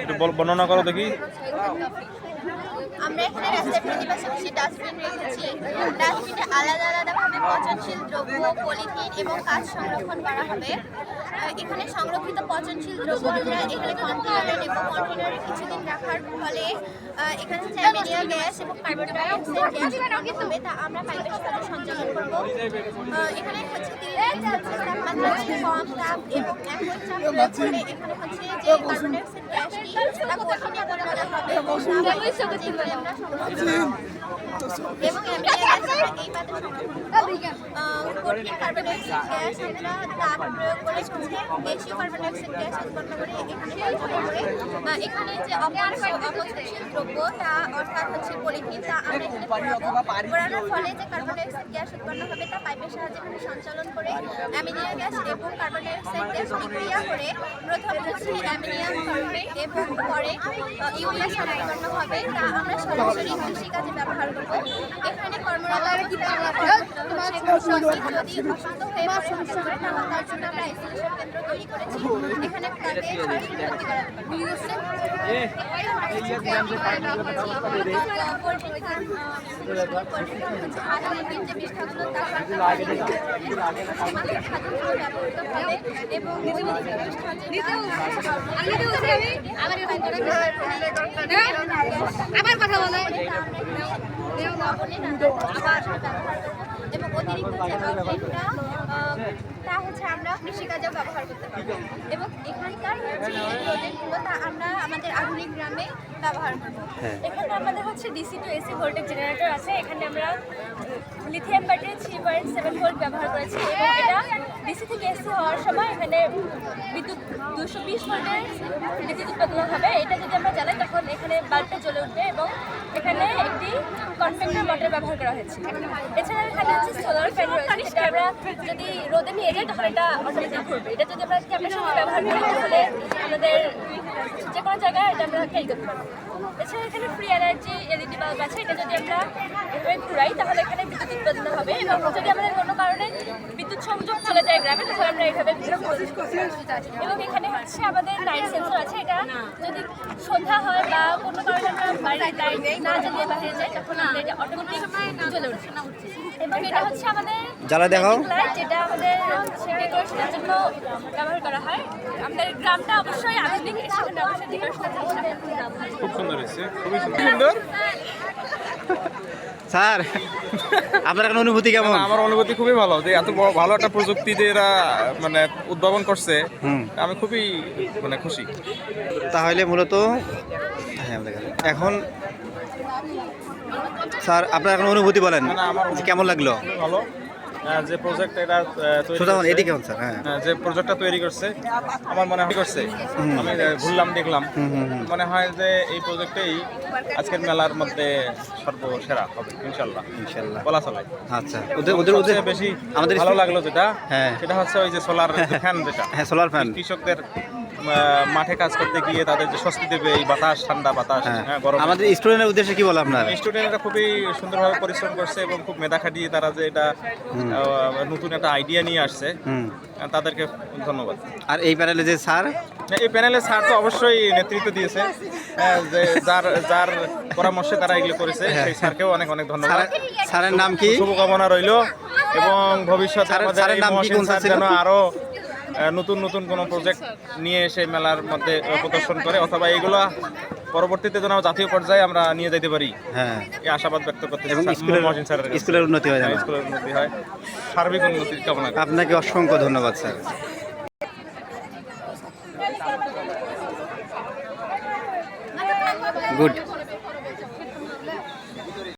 একটু বর্ণনা করো দেখি। আমরা এখানে রাস্তার পাশাপাশি ডাস্টবিন রেখেছি। ডাস্টবিনে আলাদা আলাদাভাবে পচনশীল দ্রব্য, পলিথিন এবং কাঁচ সংরক্ষণ করা হবে। এখানে সংরক্ষিত পচনশীল দ্রব্য আমরা এখানে কন্টেনারে নেব। কন্টেনারে কিছুদিন রাখার ফলে এখানে হচ্ছে অ্যামোনিয়া গ্যাস এবং কার্বন ডাই অক্সাইড গ্যাস হবে, তা আমরা পাইপের সাথে সঞ্চালন করব। এখানে হচ্ছে তাপমাত্রা কম তাপ এবং একই চাপ প্রয়োগ করে এখানে হচ্ছে যে কার্বন ডাই অক্সাইড গ্যাসটি তা কঠিনে পরিণত হবে এবং আমরা এবং অ্যামোনিয়া গ্যাস এই পাত্রে কঠিন কার্বন ডাই অক্সাইড গ্যাস আমরা তাপ প্রয়োগ করে দেশীয় কার্বন ডাই অক্সাইড গ্যাস উৎপন্ন করে এখানে যে অপচনশীল দ্রব্য তা অর্থাৎ হচ্ছে পলিথিন তা আমরা এখানে পোড়ানোর ফলে যে কার্বন ডাই অক্সাইড গ্যাস উৎপন্ন হবে তা পাইপের সাহায্যে এখানে সঞ্চালন করে অ্যামোনিয়া গ্যাস এবং কার্বন ডাই অক্সাইড গ্যাস বিক্রিয়া করে প্রথমে হচ্ছে অ্যামোনিয়াম কার্বনেট এবং পরে ইউরিয়া সার উৎপন্ন হবে, তা আমরা সরাসরি কৃষিকাজে ব্যবহার করব। এখানে কর্মরত যদি অসুস্থ হয়ে পড়ে তার জন্য আমরা আইসোলেশন কেন্দ্র তৈরি করেছি। এখানে তাকে সরাসরি ভর্তি করা আমার কথা বলে এবং অতিরিক্ত তা হচ্ছে আমরা কৃষিকাজেও ব্যবহার করতে পারবো এবং এখানকার যে রোদেরগুলো তা আমরা আমাদের আধুনিক গ্রামে ব্যবহার করবো। এখানে আমাদের হচ্ছে DC to AC voltage generator আছে। এখানে আমরা লিথিয়াম ব্যাটারি 3.7 ভোল্ট ব্যবহার করেছি এবং এটা ডিসি থেকে এসি হওয়ার সময় এখানে বিদ্যুৎ 220 ভোল্টের বিদ্যুৎ উৎপাদন হবে। এটা যদি আমরা জ্বালাই তখন এখানে বাল্বটা জ্বলে উঠবে এবং এখানে একটি কনভেক্টর মোটর ব্যবহার করা হয়েছে। এছাড়া এখানে হচ্ছে সোলার ফ্যান রয়েছে, যেটা আমরা যদি রোদে নিয়ে যাই তখন এটা অটোমেটিক ঘুরবে। এটা যদি আমরা ক্যামেরার সঙ্গে ব্যবহার করি তাহলে আমাদের যে কোনো জায়গায় এটা আমরা ক্যারি করতে পারবো। এছাড়া এখানে ফ্রি এনার্জি এলইডি বাল্ব আছে, এটা যদি আমরা এভাবে ঘুরাই তাহলে এখানে বিদ্যুৎ উৎপাদন হবে এবং যদি আমাদের কোনো কারণে বিদ্যুৎ সংযোগ চলে যায় গ্রামে তাহলে আমরা এইভাবে এবং এখানে হচ্ছে আমাদের লাইট সেন্সর আছে। এটা যদি সন্ধ্যা হয় বা কোনো কারণে আমরা বাইরে লাইট না জ্বালিয়ে বাইরে যাই তখন আমরা এটা অটোমেটিক জ্বলে উঠছে এবং এটা হচ্ছে আমাদের জ্বালা দেখাও লাইট, যেটা আমাদের ডেকোরেশনের জন্য ব্যবহার করা হয়। আমাদের গ্রামটা অবশ্যই আধুনিক, সেখানে অবশ্যই ডেকোরেশনের জন্য খুব সুন্দর হয়েছে, খুবই সুন্দর। স্যার আপনার কোনো অনুভূতি কেমন? আমার অনুভূতি খুবই ভালো যে এত ভালো একটা প্রযুক্তি দিয়ে এরা মানে উদ্ভাবন করছে। আমি খুবই মানে খুশি। তাহলে মূলত এখন স্যার আপনার এখন অনুভূতি বলেন, কেমন লাগলো? ভালো যে প্রজেক্ট এটা এদিকে স্যার, হ্যাঁ যে প্রজেক্টটা তৈরি করছে আমার মনে হয় করছে, আমি ঘুরলাম দেখলাম, মনে হয় যে এই প্রজেক্টেই আজকের মেলার মধ্যে সর্বসেরা হবে ইনশাল্লাহ বলা চলে। আচ্ছা, ওদের বেশি আমাদের ভালো লাগলো যেটা, সেটা হচ্ছে ওই যে সোলার ফ্যান, যেটা সোলার ফ্যান কৃষকদের মাঠে কাজ করতে গিয়ে তাদের যে স্বস্তি দেবে এই বাতাস, ঠান্ডা বাতাস, গরম। আমাদের স্টুডেন্টের উদ্দেশ্যে কি বলো আপনার? স্টুডেন্টরা খুবই সুন্দরভাবে পরিশ্রম করছে এবং খুব মেধা খাটিয়ে তারা যে এটা নতুন একটা আইডিয়া নিয়ে আসছে, তাদেরকে ধন্যবাদ। আর এই প্যানেলে যে স্যার, এই প্যানেলে স্যার তো অবশ্যই নেতৃত্ব দিয়েছে, যে যার পরামর্শে তারা এগুলো করেছে সেই স্যারকেও অনেক অনেক ধন্যবাদ। স্যারের নাম কি? শুভকামনা রইল এবং ভবিষ্যতে স্যারের নাম কি, কোন স্যার ছিল? আরো নতুন নতুন কোনো প্রজেক্ট নিয়ে এসে মেলার মধ্যে প্রদর্শন করে অথবা এইগুলো পরবর্তীতে যেন জাতীয় পর্যায়ে আমরা নিয়ে যেতে পারি, এই আশাবাদ ব্যক্ত করতে এবং স্কুলের উন্নতি হয়, স্কুলের উন্নতি হয়, সার্বিক উন্নতির কামনা। আপনাকে অসংখ্য ধন্যবাদ স্যার। গুড।